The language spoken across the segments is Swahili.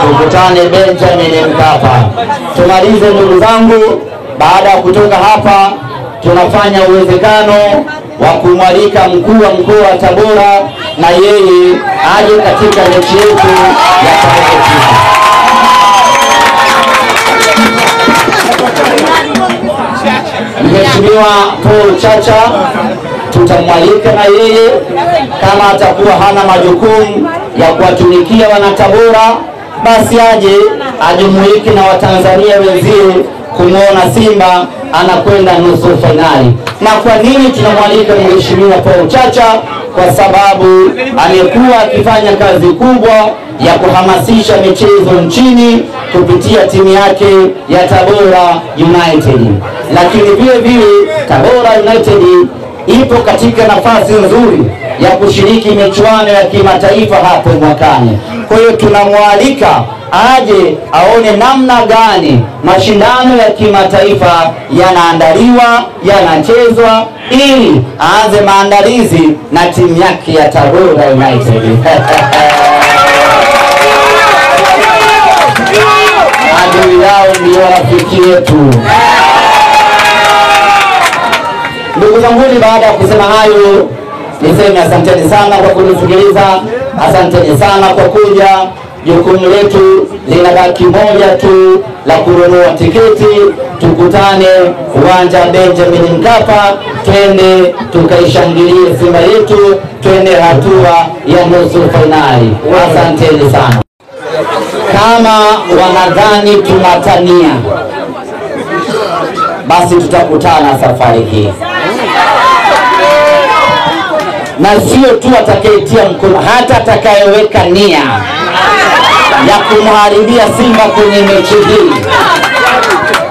tukutane Benjamin Mkapa. Tumalize ndugu zangu, baada ya kutoka hapa tunafanya uwezekano wa kumwalika mkuu wa mkoa wa Tabora na yeye aje katika mechi yetu ya Tabora. Mheshimiwa Paul Chacha tutamwalika na yeye, kama atakuwa hana majukumu ya kuwatumikia wana Tabora, basi aje ajumuike na Watanzania wenzie kumuona Simba anakwenda nusu finali. Na kwa nini tunamwalika Mheshimiwa Paul Chacha? Kwa sababu amekuwa akifanya kazi kubwa ya kuhamasisha michezo nchini kupitia timu yake ya Tabora United. Lakini vile vile Tabora United ipo katika nafasi nzuri ya kushiriki michuano ya kimataifa hapo mwakani. Kwa hiyo tunamwalika aje aone namna gani mashindano ya kimataifa yanaandaliwa, yanachezwa, ili aanze maandalizi na timu yake ya Tabora United. Adui yao ndio rafiki yetu. Ndugu zangu, baada ya kusema hayo, niseme asanteni sana kwa kunisikiliza, asanteni sana kwa kuja. Jukumu letu linabaki moja tu la kununua tiketi, tukutane uwanja Benjamin Mkapa, twende tukaishangilie Simba yetu, twende hatua ya nusu finali. Asanteni sana. Kama wanadhani tunatania, basi tutakutana safari hii. Na sio tu atakayetia mkono, hata atakayeweka nia ya kumharibia Simba kwenye mechi hii.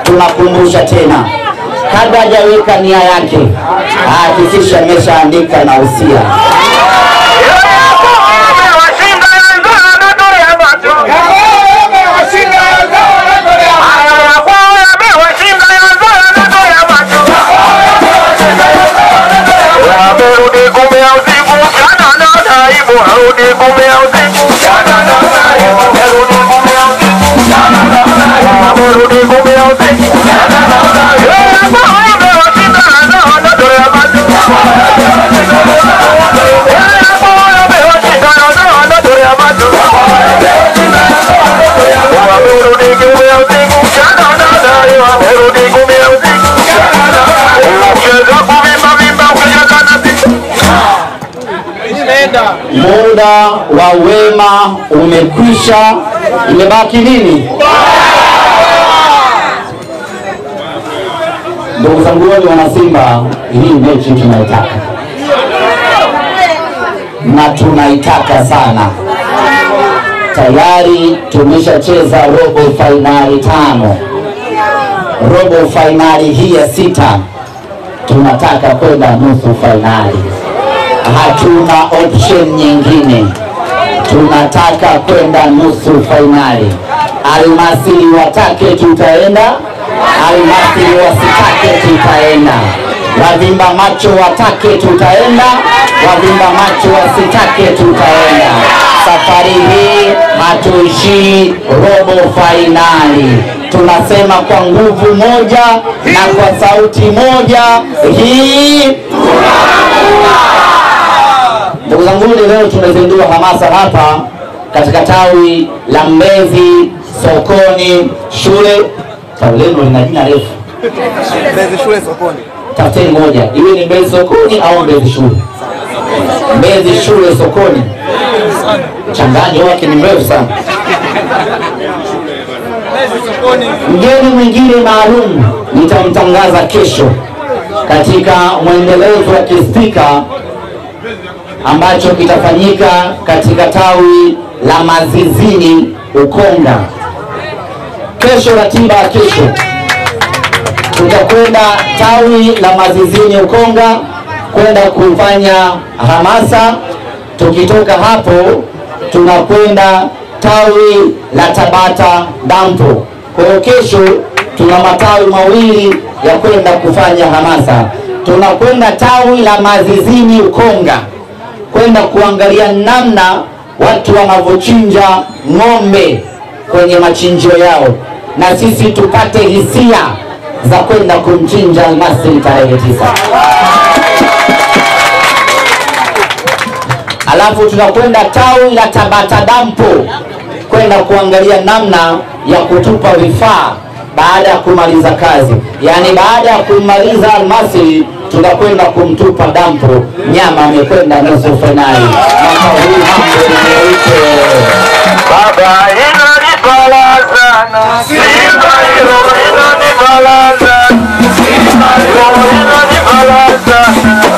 Tunakumbusha tena, kabla hajaweka nia yake, hakikisha ameshaandika na usia. Muda wa wema umekwisha, imebaki nini? Ndugu zangu wana Simba, hii mechi tunaitaka na tunaitaka sana. Tayari tumeshacheza robo finali 5, robo finali hii ya 6, tunataka kwenda nusu finali. Hatuna option nyingine, tunataka kwenda nusu finali. Almasiri watake tutaenda, Almasiri wasitake tutaenda, wavimba macho watake tutaenda, wavimba macho wasitake tutaenda. Safari hii hatuishii robo finali, tunasema kwa nguvu moja na kwa sauti moja, hii ndugu zangu. Leo tumezindua hamasa hapa katika tawi la Mbezi Sokoni shule. Tawi lenu lina jina refu, Mbezi shule Sokoni. Tafuteni moja, iwe ni Mbezi Sokoni au Mbezi shule. Mbezi shule Sokoni, changanyo wake ni mrefu sana. Mgeni mwingine maalum nitamtangaza kesho katika mwendelezo wa kistika ambacho kitafanyika katika tawi la Mazizini Ukonga. Kesho, ratiba ya kesho, tutakwenda tawi la Mazizini Ukonga kwenda kufanya hamasa. Tukitoka hapo tunakwenda tawi la Tabata Dampo. Kwa hiyo kesho tuna matawi mawili ya kwenda kufanya hamasa. Tunakwenda tawi la Mazizini Ukonga kwenda kuangalia namna watu wanavyochinja ng'ombe kwenye machinjio yao, na sisi tupate hisia za kwenda kumchinja Al-Masry tarehe 9. Alafu tunakwenda tawi la Tabata Dampo kwenda kuangalia namna ya kutupa vifaa baada ya kumaliza kazi. Yani baada ya kumaliza Al-Masry tunakwenda kumtupa dampo. Nyama amekwenda nusu finali. Mwaka huu mambo yanayoite Baba inanibalaza na Simba hilo inanibalaza, Simba hilo inanibalaza,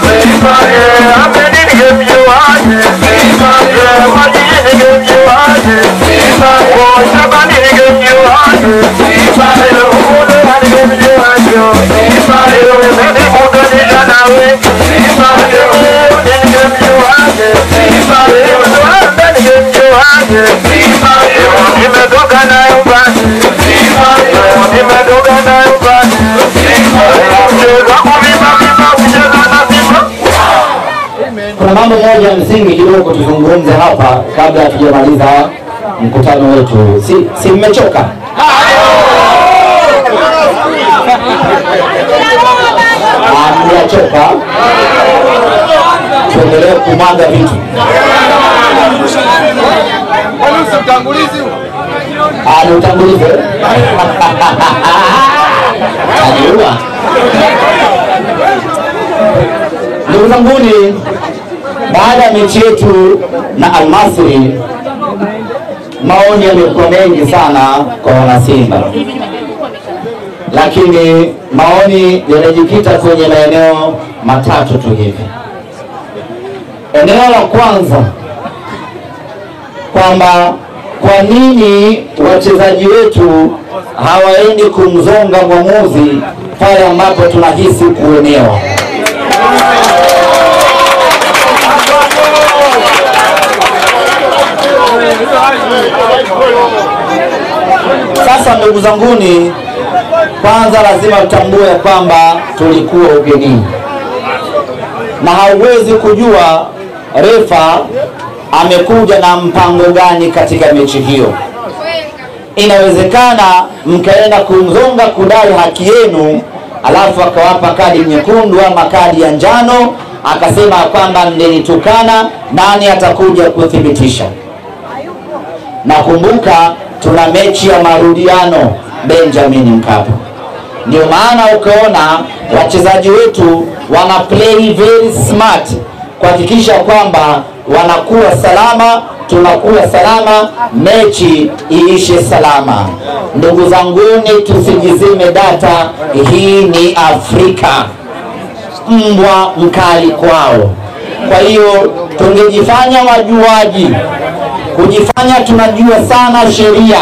Simba hilo ameningemjuaje, Simba hilo majingemjuaje, Simba hilo shabani ningemjuaje, Simba hilo muda ningemjuaje, Simba hilo mimi muda nijana wengi, Simba hilo ningemjuaje, Simba hilo shabani ningemjuaje, Simba hilo nimetoka nayo basi, Simba hilo nimetoka nayo basi, Simba hilo mchezo kuvima kucheza na Simba. Kuna mambo moja msingi kidogo tuzungumze hapa kabla hatujamaliza mkutano wetu. Si mmechoka? Mmechoka? Tuendelee kumwaga vitu. Ni utangulizi. Ajua. Ndugu zanguni, baada ya mechi yetu na Al-Masry, maoni yamekuwa mengi sana kwa wanasimba, lakini maoni yanajikita kwenye maeneo matatu tu hivi. Eneo la kwanza, kwamba kwa nini wachezaji wetu hawaendi kumzonga mwamuzi pale ambapo tunahisi kuonewa. Sasa ndugu zanguni, kwanza lazima tutambue kwamba tulikuwa ugenini, na hauwezi kujua refa amekuja na mpango gani katika mechi hiyo. Inawezekana mkaenda kumzonga kudai haki yenu, alafu akawapa kadi nyekundu ama kadi ya njano, akasema kwamba mlinitukana, nani atakuja kuthibitisha? Nakumbuka tuna mechi ya marudiano Benjamin Mkapa. Ndio maana ukaona wachezaji wetu wana play very smart kuhakikisha kwamba wanakuwa salama, tunakuwa salama, mechi iishe salama. Ndugu zanguni, tusijizime data, hii ni Afrika. Mbwa mkali kwao. Kwa hiyo tungejifanya wajuaji, kujifanya tunajua sana sheria,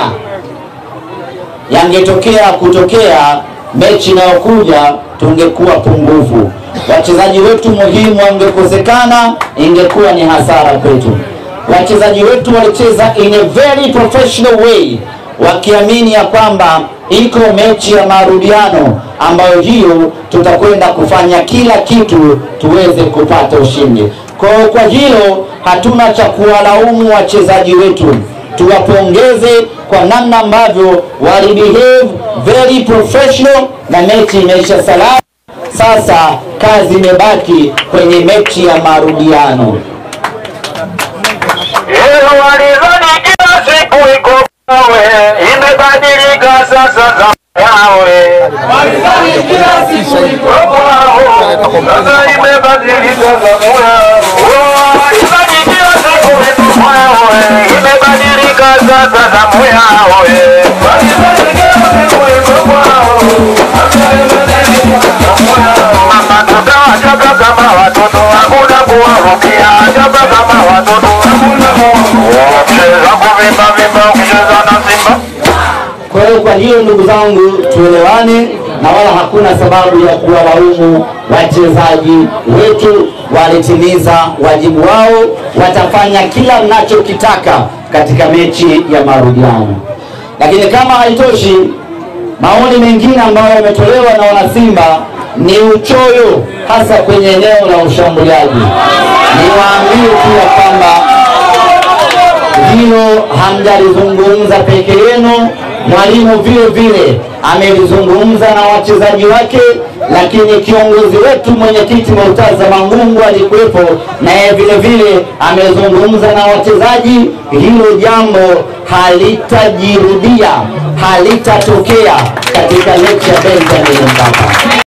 yangetokea kutokea mechi inayokuja tungekuwa pungufu. Wachezaji wetu muhimu wangekosekana, ingekuwa ni hasara kwetu. Wachezaji wetu walicheza in a very professional way, wakiamini ya kwamba iko mechi ya marudiano ambayo hiyo tutakwenda kufanya kila kitu tuweze kupata ushindi. Kwa hilo hatuna cha kuwalaumu wachezaji wetu. Tuwapongeze kwa namna ambavyo walibehave very professional na mechi imeisha salama. Sasa kazi imebaki kwenye mechi ya marudiano. Walizani kila siku iko pawe, imebadilika sasa za yawe. Walizani kila siku iko pawe, sasa imebadilika za yawe. Walizani kila siku iko pawe, imebadilika sasa za yawe. Walizani kila siku iko pawe, sasa imebadilika za yawe. Mama tutawachoka kama watoto, hakuna kuwarukia, choka kama watoto, hakuna Kwa hiyo ndugu zangu, tuelewane, na wala hakuna sababu ya kuwalaumu wachezaji wetu. Walitimiza wajibu wao, watafanya kila mnachokitaka katika mechi ya marudiano. Lakini kama haitoshi, maoni mengine ambayo yametolewa na wanasimba ni uchoyo, hasa kwenye eneo la ushambuliaji. Niwaambie tu kwamba hilo hamjalizungumza peke yenu. Mwalimu vile vile amelizungumza na wachezaji wake, lakini kiongozi wetu mwenyekiti Murtaza Mangungu alikuwepo na yeye vile vile amezungumza na wachezaji. Hilo jambo halitajirudia, halitatokea katika mechi ya Benjamin Mkapa.